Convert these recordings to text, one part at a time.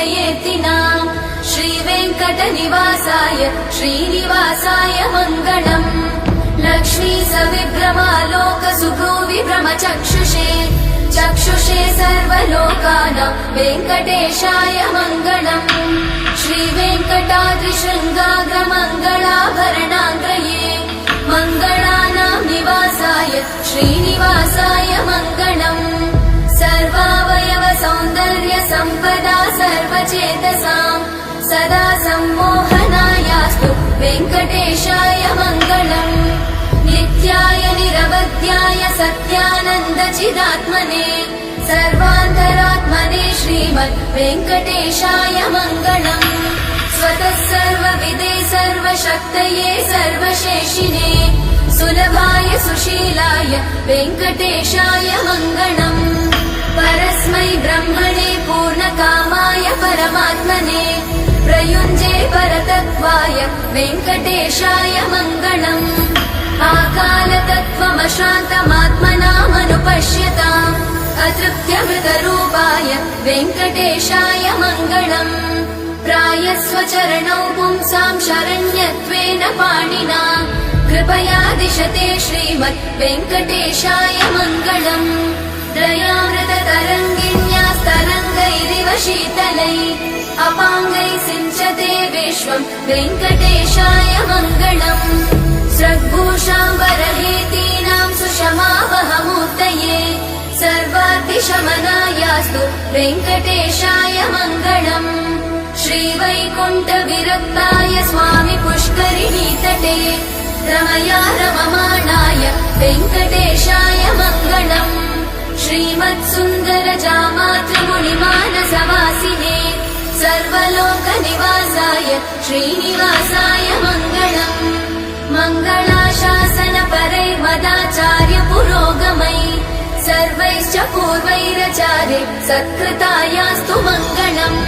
हृदयेऽर्तिनाम् श्रीवेङ्कटनिवासाय श्रीनिवासाय मङ्गलम् लक्ष्मी सविभ्रमालोकसुभ्रूविभ्रमचक्षुषे चक्षुषे सर्वलोकानां वेङ्कटेशाय मङ्गलम् श्रीवेङ्कटाद्रिशृङ्गाग्रमङ्गलाभरणाङ्गये मङ्गलानां निवासाय श्रीनिवासाय मङ्गलम् सर्वावयव सौन्दर्य सम्पदा सर्वचेतसां सदा सम्मोहनायास्तु वेङ्कटेशाय मङ्गलम् नित्याय निरवध्याय सत्यानन्दचिदात्मने सर्वान्तरात्मने श्रीमद् वेङ्कटेशाय मङ्गलम् स्वतः सर्वविदे सर्वशक्तये सर्वशेषिने सुलभाय सुशीलाय वेङ्कटेशाय मङ्गलम् परस्मै ब्रह्मणे पूर्णकामाय परमात्मने प्रयुञ्जे परतत्त्वाय वेङ्कटेशाय मङ्गलम् आकालतत्त्वमशान्तमात्मनामनुपश्यताम् अतृप्त्यमृतरूपाय वेङ्कटेशाय मङ्गलम् प्रायस्वचरणौ पुंसां शरण्यत्वेन पाणिना कृपया दिशते श्रीमद् वेङ्कटेशाय मङ्गलम् दयामृततरङ्गिण्यास्तरङ्गैरिव शीतलै अपाङ्गैः सिञ्चते विश्वं वेङ्कटेशाय मङ्गलम् स्रग्भूषाम्बरहेतीनां सुषमावहमूर्तये सर्वाद्दिशमनायास्तु वेङ्कटेशाय मङ्गलम् श्रीवैकुण्ठविरक्ताय स्वामि पुष्करिणीतटे रमया रममाणाय वेङ्कटेशाय मङ्गलम् श्रीमत्सुन्दरजामातृमुनिमानसवासिने सर्वलोकनिवासाय श्रीनिवासाय मङ्गलम् मङ्गलाशासनपरैर्मदाचार्य पुरोगमै सर्वैश्च पूर्वैरचार्ये सत्कृतायास्तु मङ्गलम्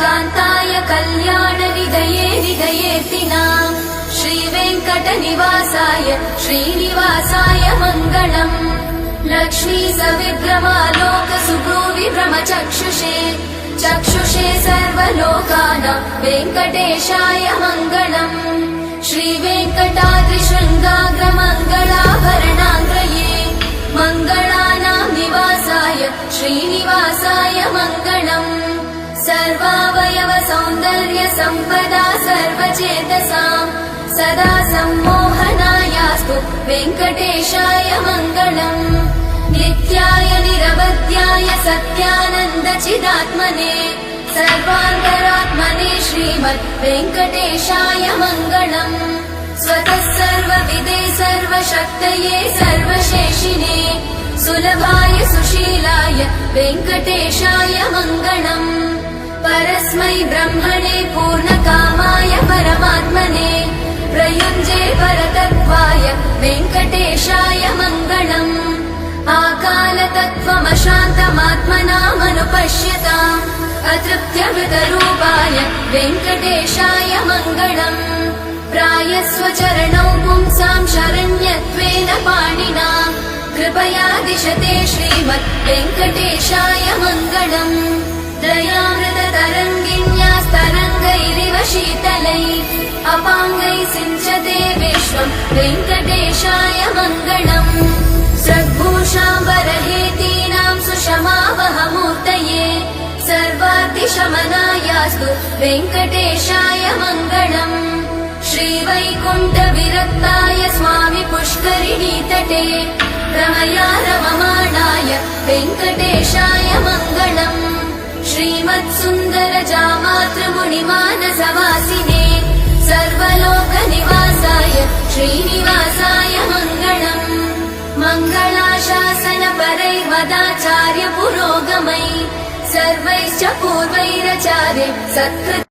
कान्ताय कल्याणनिधये निधयेऽर्तिनाम् श्रीवेङ्कटनिवासाय श्रीनिवासाय मङ्गलम् लक्ष्मी सविभ्रमालोकसुभ्रूविभ्रमचक्षुषे चक्षुषे सर्वलोकानां वेङ्कटेशाय मङ्गलम् श्रीवेङ्कटाद्रिशृङ्गाग्रमङ्गलाभरणाङ्गये मङ्गलानां निवासाय श्रीनिवासाय मङ्गलम् सर्वावयव सौन्दर्य सम्पदा सर्वचेतसां सदा सम्मोहनायास्तु वेङ्कटेशाय मङ्गलम् नित्याय निरवध्याय सत्यानन्दचिदात्मने सर्वान्तरात्मने श्रीमद् वेङ्कटेशाय मङ्गलम् स्वतः सर्वविदे सर्वशक्तये सर्वशेषिने सुलभाय सुशीलाय वेङ्कटेशाय मङ्गलम् परस्मै ब्रह्मणे पूर्णकामाय परमात्मने प्रयुञ्जे परतत्त्वाय वेङ्कटेशाय मङ्गलम् आकालतत्त्वमशान्तमात्मनामनुपश्यताम् अतृप्त्यमृतरूपाय वेङ्कटेशाय मङ्गलम् प्रायस्वचरणौ पुंसां शरण्यत्वेन पाणिना कृपया दिशते श्रीमद् वेङ्कटेशाय मङ्गलम् दयामृततरङ्गिण्यास्तरङ्गैरिव शीतलै अपाङ्गैः सिञ्चते विश्वं वेङ्कटेशाय मङ्गलम् स्रग्भूषाम्बरहेतीनां सुषमावहमूर्तये सर्वाद्दिशमनायास्तु वेङ्कटेशाय मङ्गलम् श्रीवैकुण्ठविरक्ताय स्वामि पुष्करिणीतटे रमया रममाणाय वेङ्कटेशाय मङ्गलम् श्रीमत्सुन्दरजामातृमुनिमानसवासिने सर्वलोकनिवासाय श्रीनिवासाय मङ्गलम् मङ्गलाशासनपरैर्वदाचार्य पुरोगमै सर्वैश्च पूर्वैराचार्य सत्कृत